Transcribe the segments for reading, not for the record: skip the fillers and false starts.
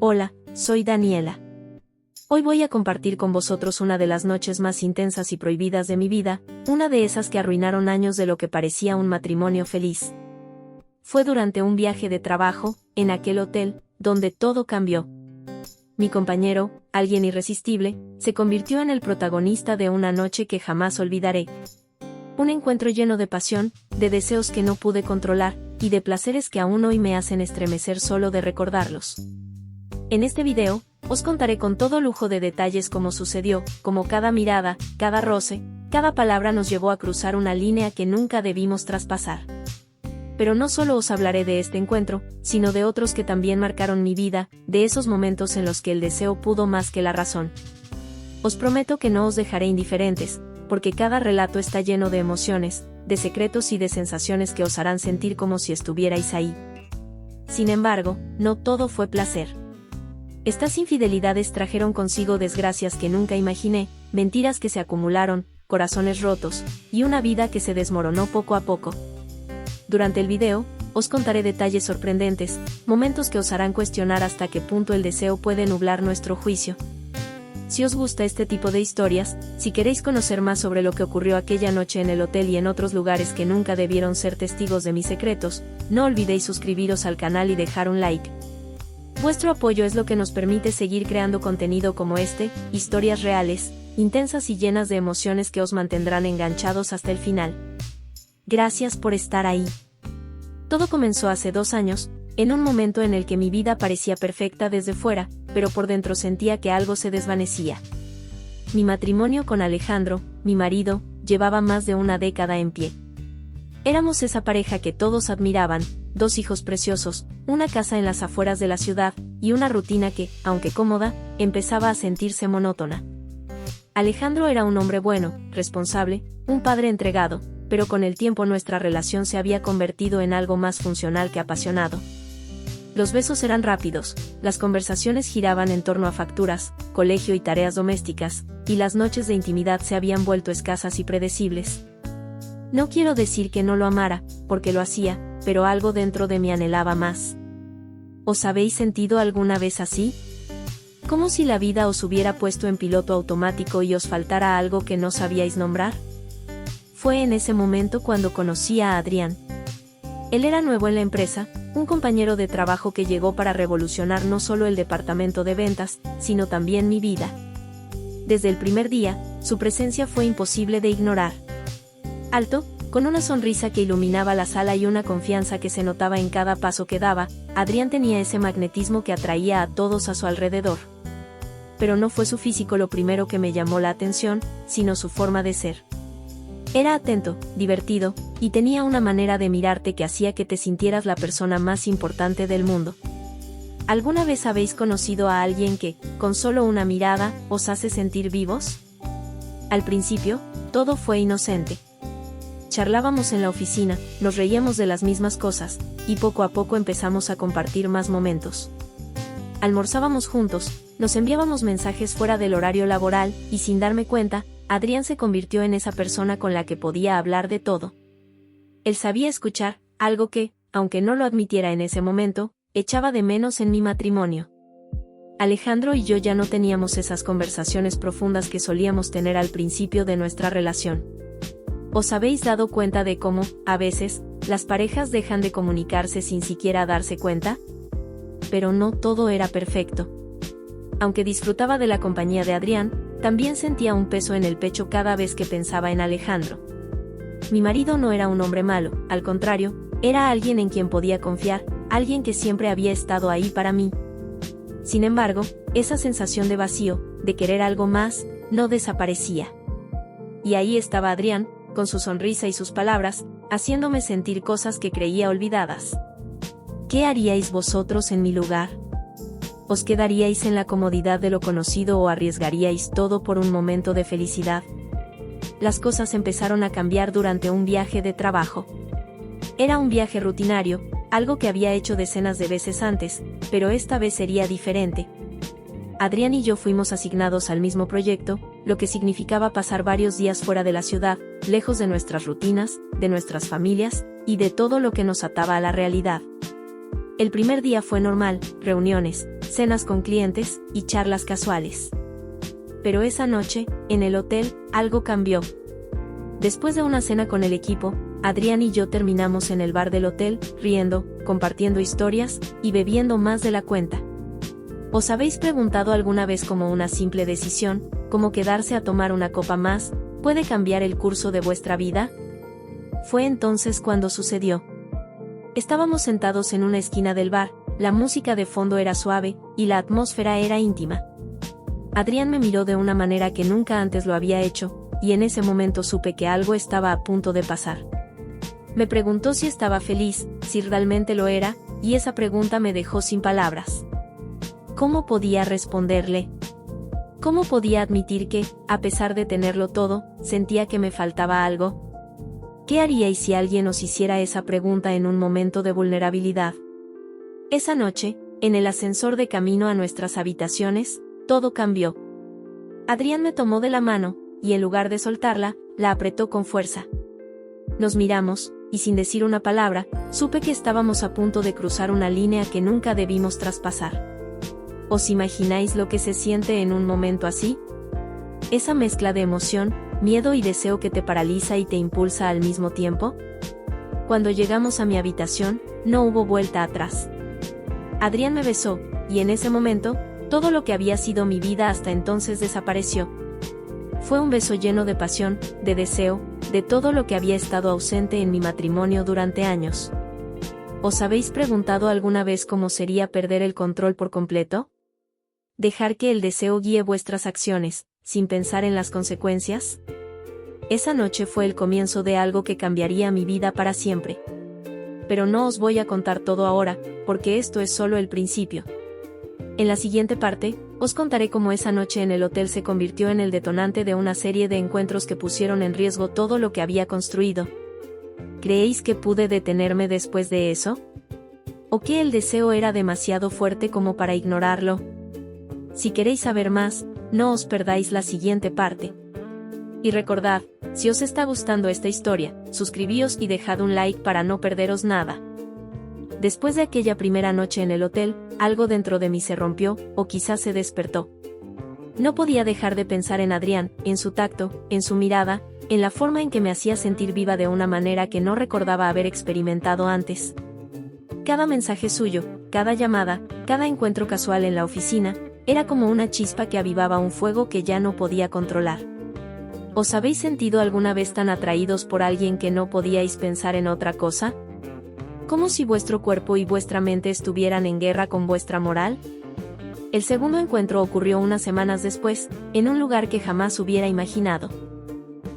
Hola, soy Daniela. Hoy voy a compartir con vosotros una de las noches más intensas y prohibidas de mi vida, una de esas que arruinaron años de lo que parecía un matrimonio feliz. Fue durante un viaje de trabajo, en aquel hotel, donde todo cambió. Mi compañero, alguien irresistible, se convirtió en el protagonista de una noche que jamás olvidaré. Un encuentro lleno de pasión, de deseos que no pude controlar, y de placeres que aún hoy me hacen estremecer solo de recordarlos. En este video, os contaré con todo lujo de detalles cómo sucedió, cómo cada mirada, cada roce, cada palabra nos llevó a cruzar una línea que nunca debimos traspasar. Pero no solo os hablaré de este encuentro, sino de otros que también marcaron mi vida, de esos momentos en los que el deseo pudo más que la razón. Os prometo que no os dejaré indiferentes, porque cada relato está lleno de emociones, de secretos y de sensaciones que os harán sentir como si estuvierais ahí. Sin embargo, no todo fue placer. Estas infidelidades trajeron consigo desgracias que nunca imaginé, mentiras que se acumularon, corazones rotos, y una vida que se desmoronó poco a poco. Durante el video, os contaré detalles sorprendentes, momentos que os harán cuestionar hasta qué punto el deseo puede nublar nuestro juicio. Si os gusta este tipo de historias, si queréis conocer más sobre lo que ocurrió aquella noche en el hotel y en otros lugares que nunca debieron ser testigos de mis secretos, no olvidéis suscribiros al canal y dejar un like. Vuestro apoyo es lo que nos permite seguir creando contenido como este, historias reales, intensas y llenas de emociones que os mantendrán enganchados hasta el final. Gracias por estar ahí. Todo comenzó hace 2 años, en un momento en el que mi vida parecía perfecta desde fuera, pero por dentro sentía que algo se desvanecía. Mi matrimonio con Alejandro, mi marido, llevaba más de una década en pie. Éramos esa pareja que todos admiraban, 2 hijos preciosos, una casa en las afueras de la ciudad, y una rutina que, aunque cómoda, empezaba a sentirse monótona. Alejandro era un hombre bueno, responsable, un padre entregado, pero con el tiempo nuestra relación se había convertido en algo más funcional que apasionado. Los besos eran rápidos, las conversaciones giraban en torno a facturas, colegio y tareas domésticas, y las noches de intimidad se habían vuelto escasas y predecibles. No quiero decir que no lo amara, porque lo hacía, pero algo dentro de mí anhelaba más. ¿Os habéis sentido alguna vez así? ¿Como si la vida os hubiera puesto en piloto automático y os faltara algo que no sabíais nombrar? Fue en ese momento cuando conocí a Adrián. Él era nuevo en la empresa, un compañero de trabajo que llegó para revolucionar no solo el departamento de ventas, sino también mi vida. Desde el primer día, su presencia fue imposible de ignorar. Alto, con una sonrisa que iluminaba la sala y una confianza que se notaba en cada paso que daba, Adrián tenía ese magnetismo que atraía a todos a su alrededor. Pero no fue su físico lo primero que me llamó la atención, sino su forma de ser. Era atento, divertido, y tenía una manera de mirarte que hacía que te sintieras la persona más importante del mundo. ¿Alguna vez habéis conocido a alguien que, con solo una mirada, os hace sentir vivos? Al principio, todo fue inocente. Charlábamos en la oficina, nos reíamos de las mismas cosas, y poco a poco empezamos a compartir más momentos. Almorzábamos juntos, nos enviábamos mensajes fuera del horario laboral, y sin darme cuenta, Adrián se convirtió en esa persona con la que podía hablar de todo. Él sabía escuchar, algo que, aunque no lo admitiera en ese momento, echaba de menos en mi matrimonio. Alejandro y yo ya no teníamos esas conversaciones profundas que solíamos tener al principio de nuestra relación. ¿Os habéis dado cuenta de cómo, a veces, las parejas dejan de comunicarse sin siquiera darse cuenta? Pero no todo era perfecto. Aunque disfrutaba de la compañía de Adrián, también sentía un peso en el pecho cada vez que pensaba en Alejandro. Mi marido no era un hombre malo, al contrario, era alguien en quien podía confiar, alguien que siempre había estado ahí para mí. Sin embargo, esa sensación de vacío, de querer algo más, no desaparecía. Y ahí estaba Adrián, con su sonrisa y sus palabras, haciéndome sentir cosas que creía olvidadas. ¿Qué haríais vosotros en mi lugar? ¿Os quedaríais en la comodidad de lo conocido o arriesgaríais todo por un momento de felicidad? Las cosas empezaron a cambiar durante un viaje de trabajo. Era un viaje rutinario, algo que había hecho decenas de veces antes, pero esta vez sería diferente. Adrián y yo fuimos asignados al mismo proyecto, lo que significaba pasar varios días fuera de la ciudad, lejos de nuestras rutinas, de nuestras familias, y de todo lo que nos ataba a la realidad. El primer día fue normal, reuniones, cenas con clientes y charlas casuales. Pero esa noche, en el hotel, algo cambió. Después de una cena con el equipo, Adrián y yo terminamos en el bar del hotel, riendo, compartiendo historias y bebiendo más de la cuenta. ¿Os habéis preguntado alguna vez cómo una simple decisión, como quedarse a tomar una copa más, puede cambiar el curso de vuestra vida? Fue entonces cuando sucedió. Estábamos sentados en una esquina del bar, la música de fondo era suave, y la atmósfera era íntima. Adrián me miró de una manera que nunca antes lo había hecho, y en ese momento supe que algo estaba a punto de pasar. Me preguntó si estaba feliz, si realmente lo era, y esa pregunta me dejó sin palabras. ¿Cómo podía responderle? ¿Cómo podía admitir que, a pesar de tenerlo todo, sentía que me faltaba algo? ¿Qué haríais si alguien os hiciera esa pregunta en un momento de vulnerabilidad? Esa noche, en el ascensor de camino a nuestras habitaciones, todo cambió. Adrián me tomó de la mano, y en lugar de soltarla, la apretó con fuerza. Nos miramos, y sin decir una palabra, supe que estábamos a punto de cruzar una línea que nunca debimos traspasar. ¿Os imagináis lo que se siente en un momento así? Esa mezcla de emoción, miedo y deseo que te paraliza y te impulsa al mismo tiempo. Cuando llegamos a mi habitación, no hubo vuelta atrás. Adrián me besó, y en ese momento, todo lo que había sido mi vida hasta entonces desapareció. Fue un beso lleno de pasión, de deseo, de todo lo que había estado ausente en mi matrimonio durante años. ¿Os habéis preguntado alguna vez cómo sería perder el control por completo? ¿Dejar que el deseo guíe vuestras acciones, sin pensar en las consecuencias? Esa noche fue el comienzo de algo que cambiaría mi vida para siempre. Pero no os voy a contar todo ahora, porque esto es solo el principio. En la siguiente parte, os contaré cómo esa noche en el hotel se convirtió en el detonante de una serie de encuentros que pusieron en riesgo todo lo que había construido. ¿Creéis que pude detenerme después de eso? ¿O que el deseo era demasiado fuerte como para ignorarlo? Si queréis saber más, no os perdáis la siguiente parte. Y recordad, si os está gustando esta historia, suscribíos y dejad un like para no perderos nada. Después de aquella primera noche en el hotel, algo dentro de mí se rompió, o quizás se despertó. No podía dejar de pensar en Adrián, en su tacto, en su mirada, en la forma en que me hacía sentir viva de una manera que no recordaba haber experimentado antes. Cada mensaje suyo, cada llamada, cada encuentro casual en la oficina, era como una chispa que avivaba un fuego que ya no podía controlar. ¿Os habéis sentido alguna vez tan atraídos por alguien que no podíais pensar en otra cosa? ¿Como si vuestro cuerpo y vuestra mente estuvieran en guerra con vuestra moral? El segundo encuentro ocurrió unas semanas después, en un lugar que jamás hubiera imaginado.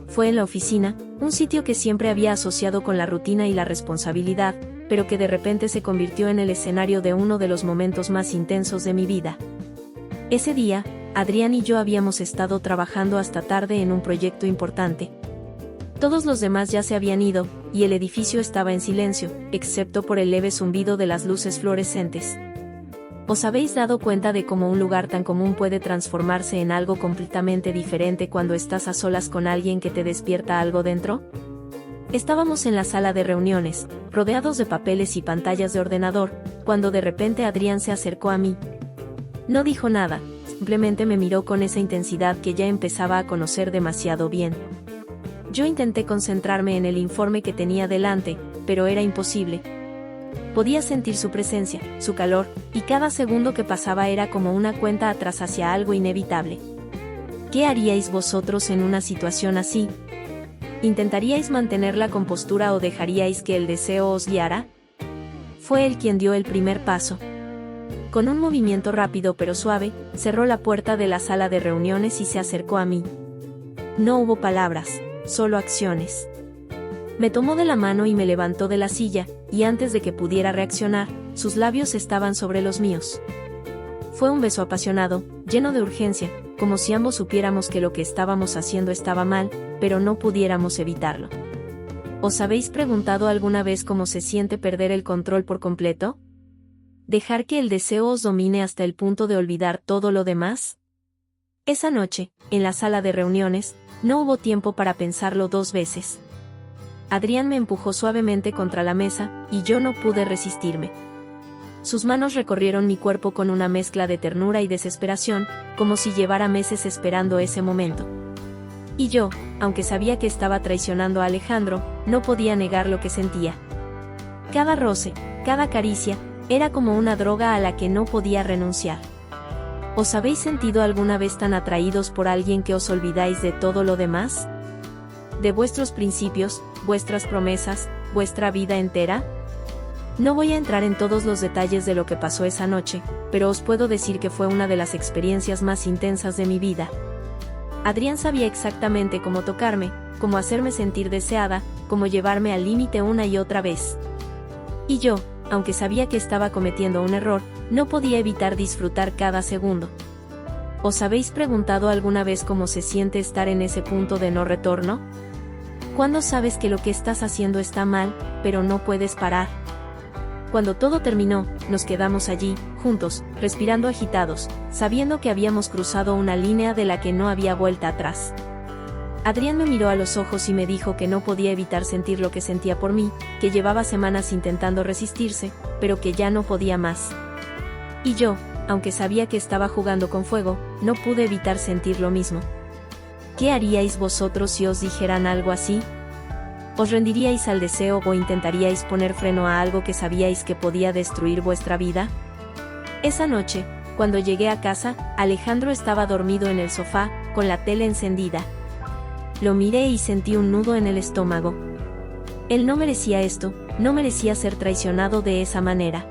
Fue en la oficina, un sitio que siempre había asociado con la rutina y la responsabilidad, pero que de repente se convirtió en el escenario de uno de los momentos más intensos de mi vida. Ese día, Adrián y yo habíamos estado trabajando hasta tarde en un proyecto importante. Todos los demás ya se habían ido, y el edificio estaba en silencio, excepto por el leve zumbido de las luces fluorescentes. ¿Os habéis dado cuenta de cómo un lugar tan común puede transformarse en algo completamente diferente cuando estás a solas con alguien que te despierta algo dentro? Estábamos en la sala de reuniones, rodeados de papeles y pantallas de ordenador, cuando de repente Adrián se acercó a mí. No dijo nada, simplemente me miró con esa intensidad que ya empezaba a conocer demasiado bien. Yo intenté concentrarme en el informe que tenía delante, pero era imposible. Podía sentir su presencia, su calor, y cada segundo que pasaba era como una cuenta atrás hacia algo inevitable. ¿Qué haríais vosotros en una situación así? ¿Intentaríais mantener la compostura o dejaríais que el deseo os guiara? Fue él quien dio el primer paso. Con un movimiento rápido pero suave, cerró la puerta de la sala de reuniones y se acercó a mí. No hubo palabras, solo acciones. Me tomó de la mano y me levantó de la silla, y antes de que pudiera reaccionar, sus labios estaban sobre los míos. Fue un beso apasionado, lleno de urgencia, como si ambos supiéramos que lo que estábamos haciendo estaba mal, pero no pudiéramos evitarlo. ¿Os habéis preguntado alguna vez cómo se siente perder el control por completo? ¿Dejar que el deseo os domine hasta el punto de olvidar todo lo demás? Esa noche, en la sala de reuniones, no hubo tiempo para pensarlo dos veces. Adrián me empujó suavemente contra la mesa, y yo no pude resistirme. Sus manos recorrieron mi cuerpo con una mezcla de ternura y desesperación, como si llevara meses esperando ese momento. Y yo, aunque sabía que estaba traicionando a Alejandro, no podía negar lo que sentía. Cada roce, cada caricia, era como una droga a la que no podía renunciar. ¿Os habéis sentido alguna vez tan atraídos por alguien que os olvidáis de todo lo demás? ¿De vuestros principios, vuestras promesas, vuestra vida entera? No voy a entrar en todos los detalles de lo que pasó esa noche, pero os puedo decir que fue una de las experiencias más intensas de mi vida. Adrián sabía exactamente cómo tocarme, cómo hacerme sentir deseada, cómo llevarme al límite una y otra vez. Y yo, aunque sabía que estaba cometiendo un error, no podía evitar disfrutar cada segundo. ¿Os habéis preguntado alguna vez cómo se siente estar en ese punto de no retorno? ¿Cuándo sabes que lo que estás haciendo está mal, pero no puedes parar? Cuando todo terminó, nos quedamos allí, juntos, respirando agitados, sabiendo que habíamos cruzado una línea de la que no había vuelta atrás. Adrián me miró a los ojos y me dijo que no podía evitar sentir lo que sentía por mí, que llevaba semanas intentando resistirse, pero que ya no podía más. Y yo, aunque sabía que estaba jugando con fuego, no pude evitar sentir lo mismo. ¿Qué haríais vosotros si os dijeran algo así? ¿Os rendiríais al deseo o intentaríais poner freno a algo que sabíais que podía destruir vuestra vida? Esa noche, cuando llegué a casa, Alejandro estaba dormido en el sofá, con la tele encendida. Lo miré y sentí un nudo en el estómago. Él no merecía esto, no merecía ser traicionado de esa manera.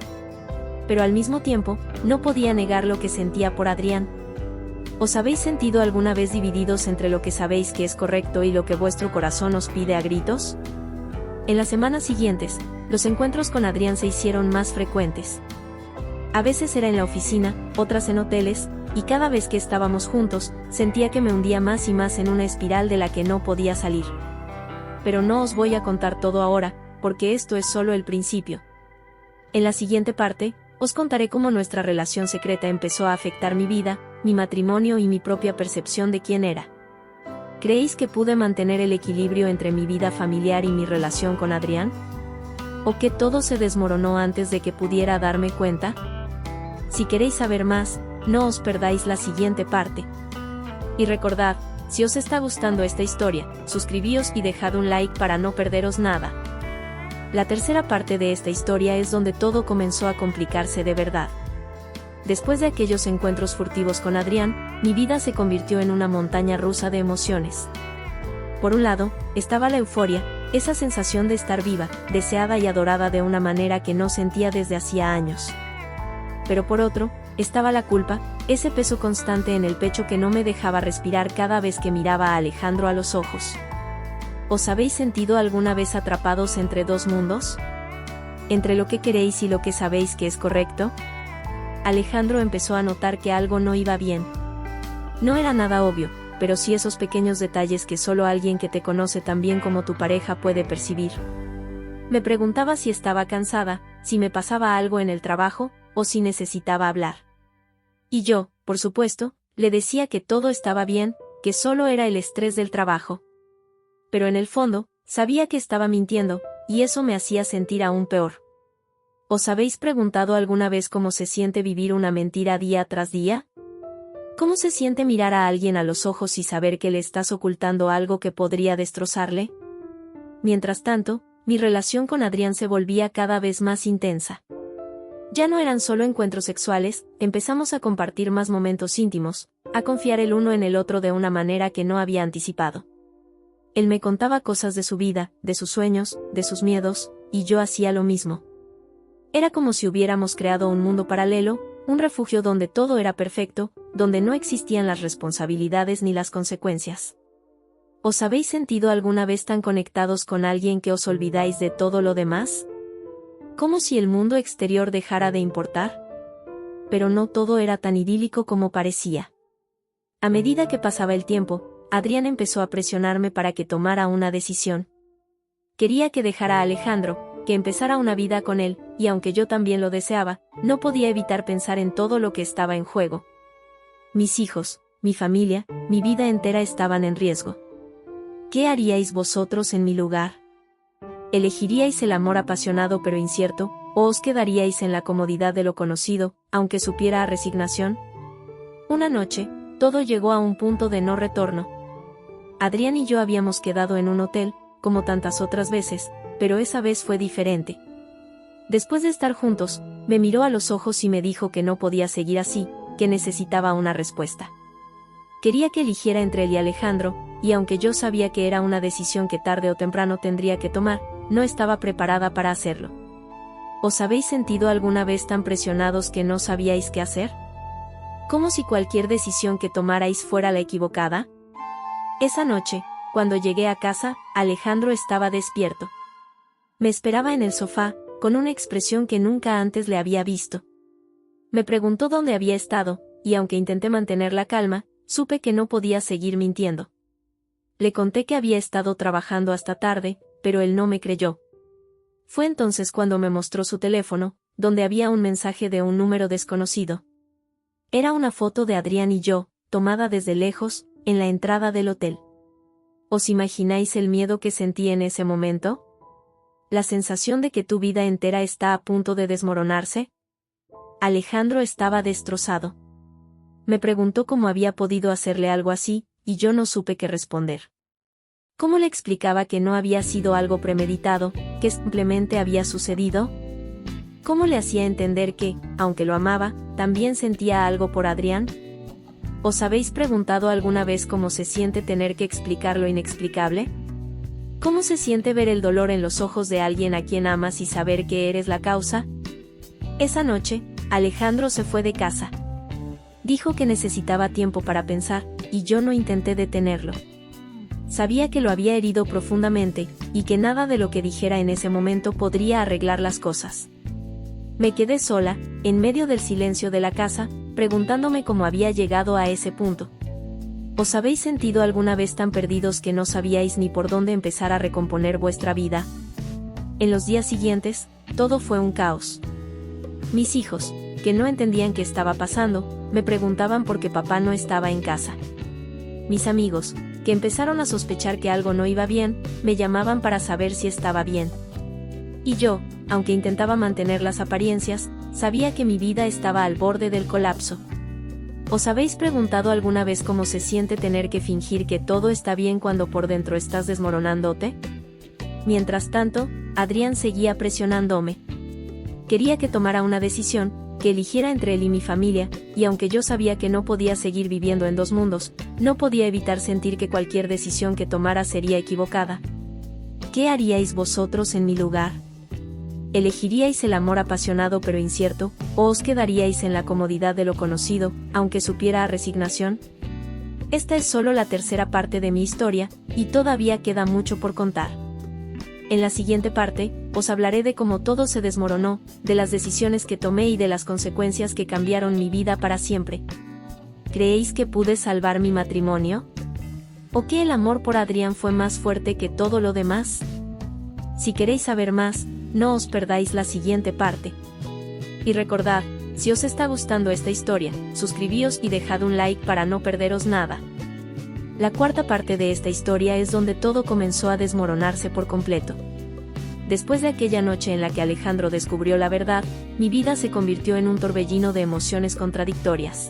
Pero al mismo tiempo, no podía negar lo que sentía por Adrián. ¿Os habéis sentido alguna vez divididos entre lo que sabéis que es correcto y lo que vuestro corazón os pide a gritos? En las semanas siguientes, los encuentros con Adrián se hicieron más frecuentes. A veces era en la oficina, otras en hoteles, y cada vez que estábamos juntos, sentía que me hundía más y más en una espiral de la que no podía salir. Pero no os voy a contar todo ahora, porque esto es solo el principio. En la siguiente parte, os contaré cómo nuestra relación secreta empezó a afectar mi vida, mi matrimonio y mi propia percepción de quién era. ¿Creéis que pude mantener el equilibrio entre mi vida familiar y mi relación con Adrián? ¿O que todo se desmoronó antes de que pudiera darme cuenta? Si queréis saber más, no os perdáis la siguiente parte. Y recordad, si os está gustando esta historia, suscribíos y dejad un like para no perderos nada. La tercera parte de esta historia es donde todo comenzó a complicarse de verdad. Después de aquellos encuentros furtivos con Adrián, mi vida se convirtió en una montaña rusa de emociones. Por un lado, estaba la euforia, esa sensación de estar viva, deseada y adorada de una manera que no sentía desde hacía años. Pero por otro, estaba la culpa, ese peso constante en el pecho que no me dejaba respirar cada vez que miraba a Alejandro a los ojos. ¿Os habéis sentido alguna vez atrapados entre dos mundos? ¿Entre lo que queréis y lo que sabéis que es correcto? Alejandro empezó a notar que algo no iba bien. No era nada obvio, pero sí esos pequeños detalles que solo alguien que te conoce tan bien como tu pareja puede percibir. Me preguntaba si estaba cansada, si me pasaba algo en el trabajo, o si necesitaba hablar. Y yo, por supuesto, le decía que todo estaba bien, que solo era el estrés del trabajo. Pero en el fondo, sabía que estaba mintiendo, y eso me hacía sentir aún peor. ¿Os habéis preguntado alguna vez cómo se siente vivir una mentira día tras día? ¿Cómo se siente mirar a alguien a los ojos y saber que le estás ocultando algo que podría destrozarle? Mientras tanto, mi relación con Adrián se volvía cada vez más intensa. Ya no eran solo encuentros sexuales, empezamos a compartir más momentos íntimos, a confiar el uno en el otro de una manera que no había anticipado. Él me contaba cosas de su vida, de sus sueños, de sus miedos, y yo hacía lo mismo. Era como si hubiéramos creado un mundo paralelo, un refugio donde todo era perfecto, donde no existían las responsabilidades ni las consecuencias. ¿Os habéis sentido alguna vez tan conectados con alguien que os olvidáis de todo lo demás? ¿Como si el mundo exterior dejara de importar? Pero no todo era tan idílico como parecía. A medida que pasaba el tiempo, Adrián empezó a presionarme para que tomara una decisión. Quería que dejara a Alejandro, que empezara una vida con él, y aunque yo también lo deseaba, no podía evitar pensar en todo lo que estaba en juego. Mis hijos, mi familia, mi vida entera estaban en riesgo. ¿Qué haríais vosotros en mi lugar? ¿Elegiríais el amor apasionado pero incierto, ¿O os quedaríais en la comodidad de lo conocido, aunque supiera a resignación? Una noche, todo llegó a un punto de no retorno. Adrián y yo habíamos quedado en un hotel, como tantas otras veces, pero esa vez fue diferente. Después de estar juntos, me miró a los ojos y me dijo que no podía seguir así, que necesitaba una respuesta. Quería que eligiera entre él y Alejandro, y aunque yo sabía que era una decisión que tarde o temprano tendría que tomar, no estaba preparada para hacerlo. ¿Os habéis sentido alguna vez tan presionados que no sabíais qué hacer? ¿Como si cualquier decisión que tomarais fuera la equivocada? Esa noche, cuando llegué a casa, Alejandro estaba despierto. Me esperaba en el sofá, con una expresión que nunca antes le había visto. Me preguntó dónde había estado, y aunque intenté mantener la calma, supe que no podía seguir mintiendo. Le conté que había estado trabajando hasta tarde, pero él no me creyó. Fue entonces cuando me mostró su teléfono, donde había un mensaje de un número desconocido. Era una foto de Adrián y yo, tomada desde lejos, en la entrada del hotel. ¿Os imagináis el miedo que sentí en ese momento? ¿La sensación de que tu vida entera está a punto de desmoronarse? Alejandro estaba destrozado. Me preguntó cómo había podido hacerle algo así, y yo no supe qué responder. ¿Cómo le explicaba que no había sido algo premeditado, que simplemente había sucedido? ¿Cómo le hacía entender que, aunque lo amaba, también sentía algo por Adrián? ¿Os habéis preguntado alguna vez cómo se siente tener que explicar lo inexplicable? ¿Cómo se siente ver el dolor en los ojos de alguien a quien amas y saber que eres la causa? Esa noche, Alejandro se fue de casa. Dijo que necesitaba tiempo para pensar, y yo no intenté detenerlo. Sabía que lo había herido profundamente, y que nada de lo que dijera en ese momento podría arreglar las cosas. Me quedé sola, en medio del silencio de la casa, preguntándome cómo había llegado a ese punto. ¿Os habéis sentido alguna vez tan perdidos que no sabíais ni por dónde empezar a recomponer vuestra vida? En los días siguientes, todo fue un caos. Mis hijos, que no entendían qué estaba pasando, me preguntaban por qué papá no estaba en casa. Mis amigos, que empezaron a sospechar que algo no iba bien, me llamaban para saber si estaba bien. Y yo, aunque intentaba mantener las apariencias, sabía que mi vida estaba al borde del colapso. ¿Os habéis preguntado alguna vez cómo se siente tener que fingir que todo está bien cuando por dentro estás desmoronándote? Mientras tanto, Adrián seguía presionándome. Quería que tomara una decisión, que eligiera entre él y mi familia, y aunque yo sabía que no podía seguir viviendo en dos mundos, no podía evitar sentir que cualquier decisión que tomara sería equivocada. ¿Qué haríais vosotros en mi lugar? ¿Elegiríais el amor apasionado pero incierto, o os quedaríais en la comodidad de lo conocido, aunque supiera a resignación? Esta es solo la tercera parte de mi historia, y todavía queda mucho por contar. En la siguiente parte, os hablaré de cómo todo se desmoronó, de las decisiones que tomé y de las consecuencias que cambiaron mi vida para siempre. ¿Creéis que pude salvar mi matrimonio? ¿O que el amor por Adrián fue más fuerte que todo lo demás? Si queréis saber más, no os perdáis la siguiente parte. Y recordad, si os está gustando esta historia, suscribíos y dejad un like para no perderos nada. La cuarta parte de esta historia es donde todo comenzó a desmoronarse por completo. Después de aquella noche en la que Alejandro descubrió la verdad, mi vida se convirtió en un torbellino de emociones contradictorias.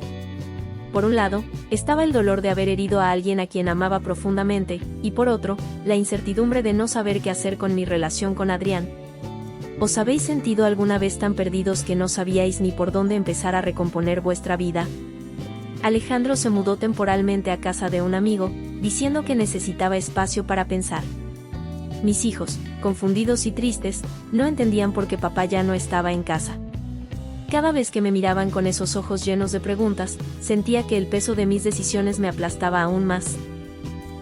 Por un lado, estaba el dolor de haber herido a alguien a quien amaba profundamente, y por otro, la incertidumbre de no saber qué hacer con mi relación con Adrián. ¿Os habéis sentido alguna vez tan perdidos que no sabíais ni por dónde empezar a recomponer vuestra vida? Alejandro se mudó temporalmente a casa de un amigo, diciendo que necesitaba espacio para pensar. Mis hijos, confundidos y tristes, no entendían por qué papá ya no estaba en casa. Cada vez que me miraban con esos ojos llenos de preguntas, sentía que el peso de mis decisiones me aplastaba aún más.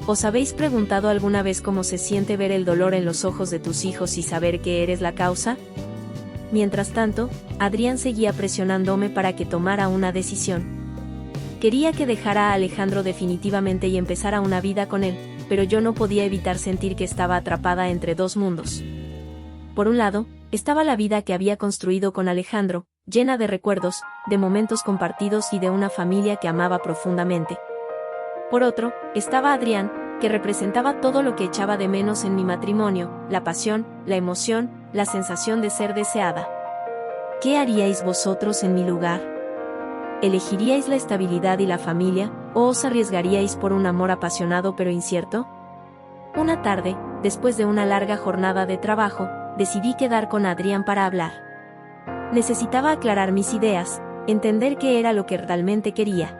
¿Os habéis preguntado alguna vez cómo se siente ver el dolor en los ojos de tus hijos y saber que eres la causa? Mientras tanto, Adrián seguía presionándome para que tomara una decisión. Quería que dejara a Alejandro definitivamente y empezara una vida con él, pero yo no podía evitar sentir que estaba atrapada entre dos mundos. Por un lado, estaba la vida que había construido con Alejandro, llena de recuerdos, de momentos compartidos y de una familia que amaba profundamente. Por otro, estaba Adrián, que representaba todo lo que echaba de menos en mi matrimonio, la pasión, la emoción, la sensación de ser deseada. ¿Qué haríais vosotros en mi lugar? ¿Elegiríais la estabilidad y la familia, o os arriesgaríais por un amor apasionado pero incierto? Una tarde, después de una larga jornada de trabajo, decidí quedar con Adrián para hablar. Necesitaba aclarar mis ideas, entender qué era lo que realmente quería.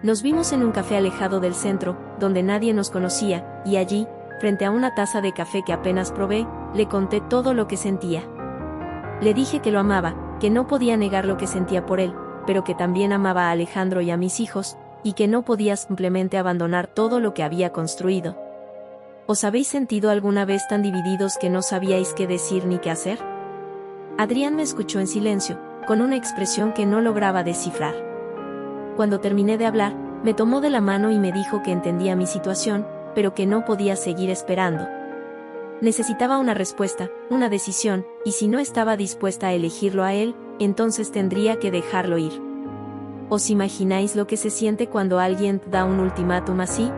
Nos vimos en un café alejado del centro, donde nadie nos conocía, y allí, frente a una taza de café que apenas probé, le conté todo lo que sentía. Le dije que lo amaba, que no podía negar lo que sentía por él, pero que también amaba a Alejandro y a mis hijos, y que no podía simplemente abandonar todo lo que había construido. ¿Os habéis sentido alguna vez tan divididos que no sabíais qué decir ni qué hacer? Adrián me escuchó en silencio, con una expresión que no lograba descifrar. Cuando terminé de hablar, me tomó de la mano y me dijo que entendía mi situación, pero que no podía seguir esperando. Necesitaba una respuesta, una decisión, y si no estaba dispuesta a elegirlo a él, entonces tendría que dejarlo ir. ¿Os imagináis lo que se siente cuando alguien da un ultimátum así?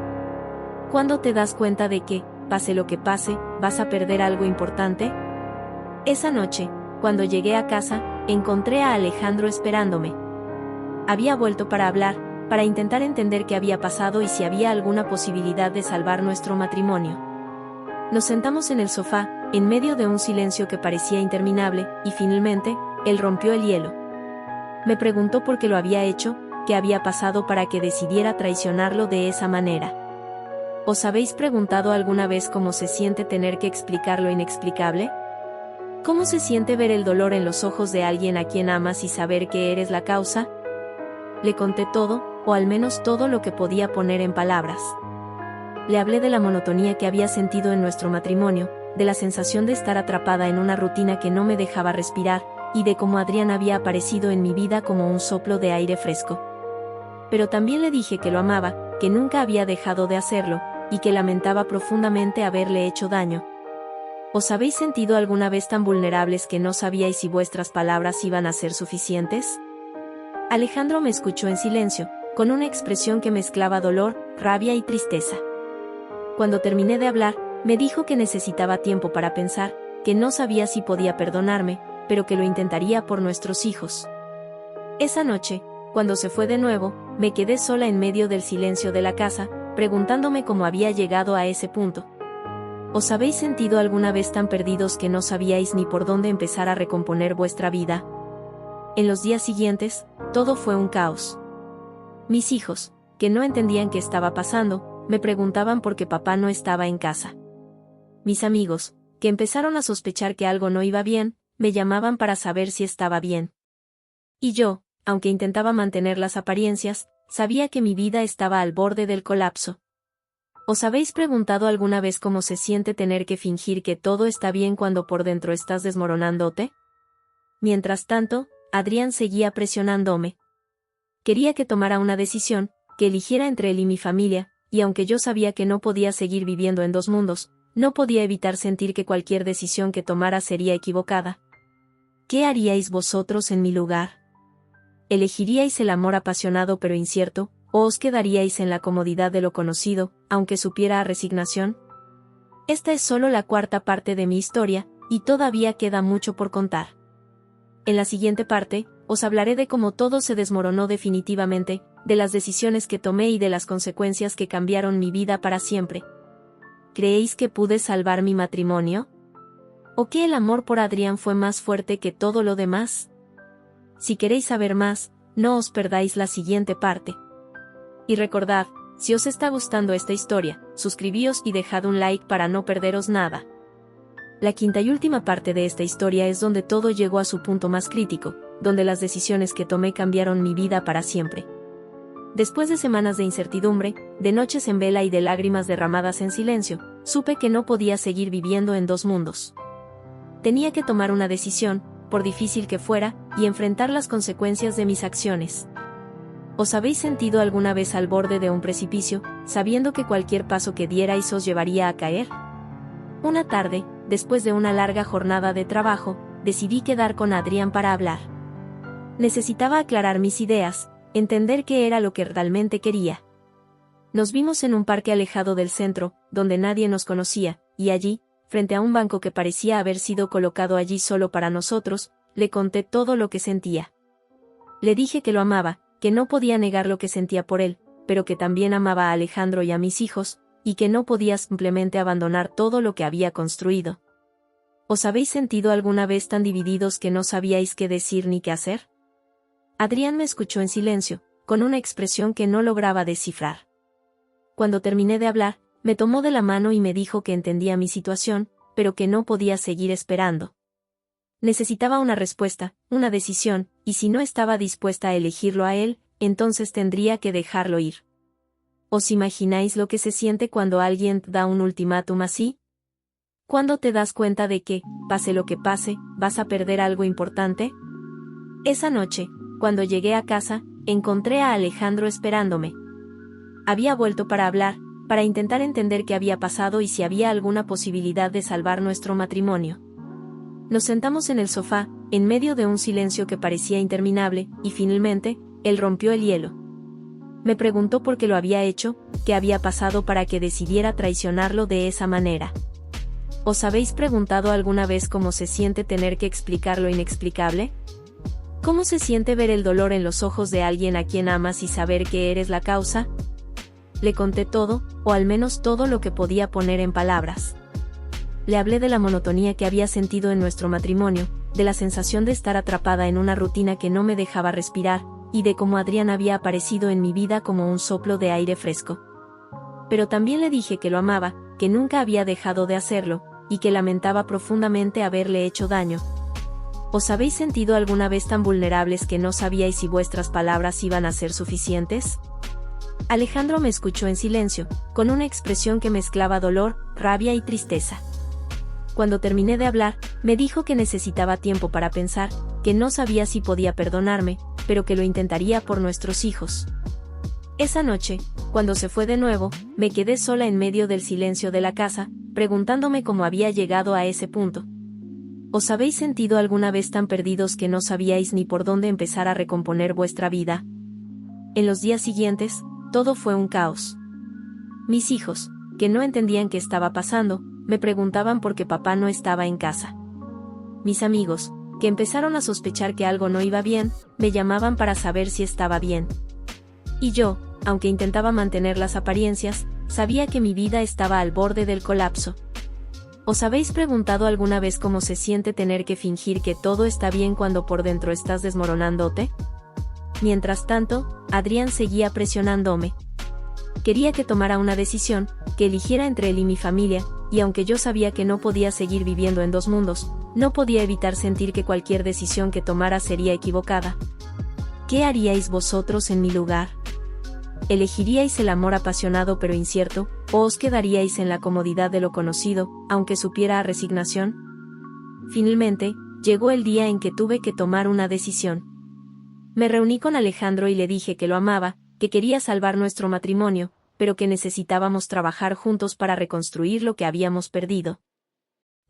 ¿Cuándo te das cuenta de que, pase lo que pase, vas a perder algo importante? Esa noche, cuando llegué a casa, encontré a Alejandro esperándome. Había vuelto para hablar, para intentar entender qué había pasado y si había alguna posibilidad de salvar nuestro matrimonio. Nos sentamos en el sofá, en medio de un silencio que parecía interminable, y finalmente, él rompió el hielo. Me preguntó por qué lo había hecho, qué había pasado para que decidiera traicionarlo de esa manera. ¿Os habéis preguntado alguna vez cómo se siente tener que explicar lo inexplicable? ¿Cómo se siente ver el dolor en los ojos de alguien a quien amas y saber que eres la causa? Le conté todo, o al menos todo lo que podía poner en palabras. Le hablé de la monotonía que había sentido en nuestro matrimonio, de la sensación de estar atrapada en una rutina que no me dejaba respirar, y de cómo Adrián había aparecido en mi vida como un soplo de aire fresco. Pero también le dije que lo amaba, que nunca había dejado de hacerlo, y que lamentaba profundamente haberle hecho daño. ¿Os habéis sentido alguna vez tan vulnerables que no sabíais si vuestras palabras iban a ser suficientes? Alejandro me escuchó en silencio, con una expresión que mezclaba dolor, rabia y tristeza. Cuando terminé de hablar, me dijo que necesitaba tiempo para pensar, que no sabía si podía perdonarme, pero que lo intentaría por nuestros hijos. Esa noche, cuando se fue de nuevo, me quedé sola en medio del silencio de la casa, preguntándome cómo había llegado a ese punto. ¿Os habéis sentido alguna vez tan perdidos que no sabíais ni por dónde empezar a recomponer vuestra vida? En los días siguientes, todo fue un caos. Mis hijos, que no entendían qué estaba pasando, me preguntaban por qué papá no estaba en casa. Mis amigos, que empezaron a sospechar que algo no iba bien, me llamaban para saber si estaba bien. Y yo, aunque intentaba mantener las apariencias, sabía que mi vida estaba al borde del colapso. ¿Os habéis preguntado alguna vez cómo se siente tener que fingir que todo está bien cuando por dentro estás desmoronándote? Mientras tanto, Adrián seguía presionándome. Quería que tomara una decisión, que eligiera entre él y mi familia, y aunque yo sabía que no podía seguir viviendo en dos mundos, no podía evitar sentir que cualquier decisión que tomara sería equivocada. ¿Qué haríais vosotros en mi lugar? ¿Elegiríais el amor apasionado pero incierto, o os quedaríais en la comodidad de lo conocido, aunque supiera a resignación? Esta es solo la cuarta parte de mi historia, y todavía queda mucho por contar. En la siguiente parte, os hablaré de cómo todo se desmoronó definitivamente, de las decisiones que tomé y de las consecuencias que cambiaron mi vida para siempre. ¿Creéis que pude salvar mi matrimonio? ¿O que el amor por Adrián fue más fuerte que todo lo demás? Si queréis saber más, no os perdáis la siguiente parte. Y recordad, si os está gustando esta historia, suscribíos y dejad un like para no perderos nada. La quinta y última parte de esta historia es donde todo llegó a su punto más crítico, donde las decisiones que tomé cambiaron mi vida para siempre. Después de semanas de incertidumbre, de noches en vela y de lágrimas derramadas en silencio, supe que no podía seguir viviendo en dos mundos. Tenía que tomar una decisión, por difícil que fuera, y enfrentar las consecuencias de mis acciones. ¿Os habéis sentido alguna vez al borde de un precipicio, sabiendo que cualquier paso que dierais os llevaría a caer? Una tarde, después de una larga jornada de trabajo, decidí quedar con Adrián para hablar. Necesitaba aclarar mis ideas, entender qué era lo que realmente quería. Nos vimos en un parque alejado del centro, donde nadie nos conocía, y allí, frente a un banco que parecía haber sido colocado allí solo para nosotros, le conté todo lo que sentía. Le dije que lo amaba, que no podía negar lo que sentía por él, pero que también amaba a Alejandro y a mis hijos, y que no podía simplemente abandonar todo lo que había construido. ¿Os habéis sentido alguna vez tan divididos que no sabíais qué decir ni qué hacer? Adrián me escuchó en silencio, con una expresión que no lograba descifrar. Cuando terminé de hablar, me tomó de la mano y me dijo que entendía mi situación, pero que no podía seguir esperando. Necesitaba una respuesta, una decisión, y si no estaba dispuesta a elegirlo a él, entonces tendría que dejarlo ir. ¿Os imagináis lo que se siente cuando alguien da un ultimátum así? ¿Cuándo te das cuenta de que, pase lo que pase, vas a perder algo importante? Esa noche, cuando llegué a casa, encontré a Alejandro esperándome. Había vuelto para hablar, para intentar entender qué había pasado y si había alguna posibilidad de salvar nuestro matrimonio. Nos sentamos en el sofá, en medio de un silencio que parecía interminable, y finalmente, él rompió el hielo. Me preguntó por qué lo había hecho, qué había pasado para que decidiera traicionarlo de esa manera. ¿Os habéis preguntado alguna vez cómo se siente tener que explicar lo inexplicable? ¿Cómo se siente ver el dolor en los ojos de alguien a quien amas y saber que eres la causa? Le conté todo, o al menos todo lo que podía poner en palabras. Le hablé de la monotonía que había sentido en nuestro matrimonio, de la sensación de estar atrapada en una rutina que no me dejaba respirar, y de cómo Adrián había aparecido en mi vida como un soplo de aire fresco. Pero también le dije que lo amaba, que nunca había dejado de hacerlo, y que lamentaba profundamente haberle hecho daño. ¿Os habéis sentido alguna vez tan vulnerables que no sabíais si vuestras palabras iban a ser suficientes? Alejandro me escuchó en silencio, con una expresión que mezclaba dolor, rabia y tristeza. Cuando terminé de hablar, me dijo que necesitaba tiempo para pensar, que no sabía si podía perdonarme, pero que lo intentaría por nuestros hijos. Esa noche, cuando se fue de nuevo, me quedé sola en medio del silencio de la casa, preguntándome cómo había llegado a ese punto. ¿Os habéis sentido alguna vez tan perdidos que no sabíais ni por dónde empezar a recomponer vuestra vida? En los días siguientes, todo fue un caos. Mis hijos, que no entendían qué estaba pasando, me preguntaban por qué papá no estaba en casa. Mis amigos, que empezaron a sospechar que algo no iba bien, me llamaban para saber si estaba bien. Y yo, aunque intentaba mantener las apariencias, sabía que mi vida estaba al borde del colapso. ¿Os habéis preguntado alguna vez cómo se siente tener que fingir que todo está bien cuando por dentro estás desmoronándote? Mientras tanto, Adrián seguía presionándome. Quería que tomara una decisión, que eligiera entre él y mi familia, y aunque yo sabía que no podía seguir viviendo en dos mundos, no podía evitar sentir que cualquier decisión que tomara sería equivocada. ¿Qué haríais vosotros en mi lugar? ¿Elegiríais el amor apasionado pero incierto, o os quedaríais en la comodidad de lo conocido, aunque supiera a resignación? Finalmente, llegó el día en que tuve que tomar una decisión. Me reuní con Alejandro y le dije que lo amaba, que quería salvar nuestro matrimonio, pero que necesitábamos trabajar juntos para reconstruir lo que habíamos perdido.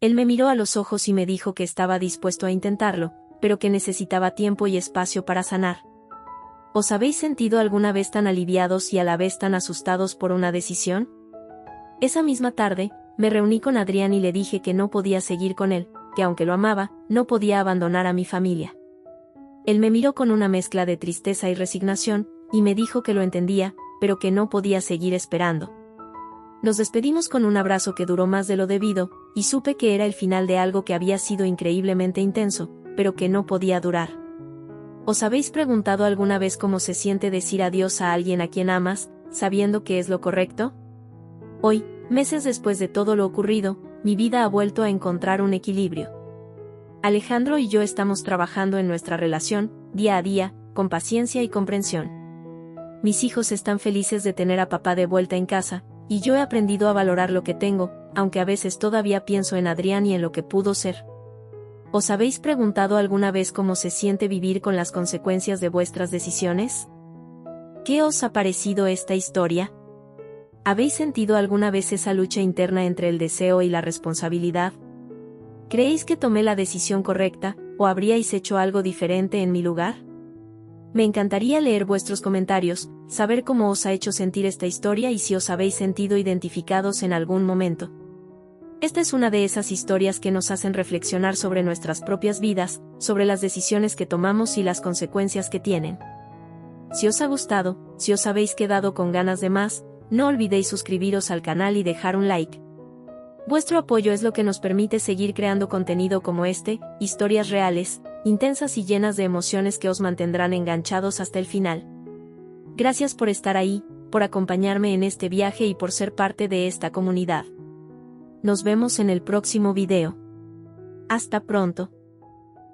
Él me miró a los ojos y me dijo que estaba dispuesto a intentarlo, pero que necesitaba tiempo y espacio para sanar. ¿Os habéis sentido alguna vez tan aliviados y a la vez tan asustados por una decisión? Esa misma tarde, me reuní con Adrián y le dije que no podía seguir con él, que aunque lo amaba, no podía abandonar a mi familia. Él me miró con una mezcla de tristeza y resignación, y me dijo que lo entendía, pero que no podía seguir esperando. Nos despedimos con un abrazo que duró más de lo debido, y supe que era el final de algo que había sido increíblemente intenso, pero que no podía durar. ¿Os habéis preguntado alguna vez cómo se siente decir adiós a alguien a quien amas, sabiendo que es lo correcto? Hoy, meses después de todo lo ocurrido, mi vida ha vuelto a encontrar un equilibrio. Alejandro y yo estamos trabajando en nuestra relación, día a día, con paciencia y comprensión. Mis hijos están felices de tener a papá de vuelta en casa, y yo he aprendido a valorar lo que tengo, aunque a veces todavía pienso en Adrián y en lo que pudo ser. ¿Os habéis preguntado alguna vez cómo se siente vivir con las consecuencias de vuestras decisiones? ¿Qué os ha parecido esta historia? ¿Habéis sentido alguna vez esa lucha interna entre el deseo y la responsabilidad? ¿Creéis que tomé la decisión correcta, o habríais hecho algo diferente en mi lugar? Me encantaría leer vuestros comentarios, saber cómo os ha hecho sentir esta historia y si os habéis sentido identificados en algún momento. Esta es una de esas historias que nos hacen reflexionar sobre nuestras propias vidas, sobre las decisiones que tomamos y las consecuencias que tienen. Si os ha gustado, si os habéis quedado con ganas de más, no olvidéis suscribiros al canal y dejar un like. Vuestro apoyo es lo que nos permite seguir creando contenido como este, historias reales, intensas y llenas de emociones que os mantendrán enganchados hasta el final. Gracias por estar ahí, por acompañarme en este viaje y por ser parte de esta comunidad. Nos vemos en el próximo video. Hasta pronto.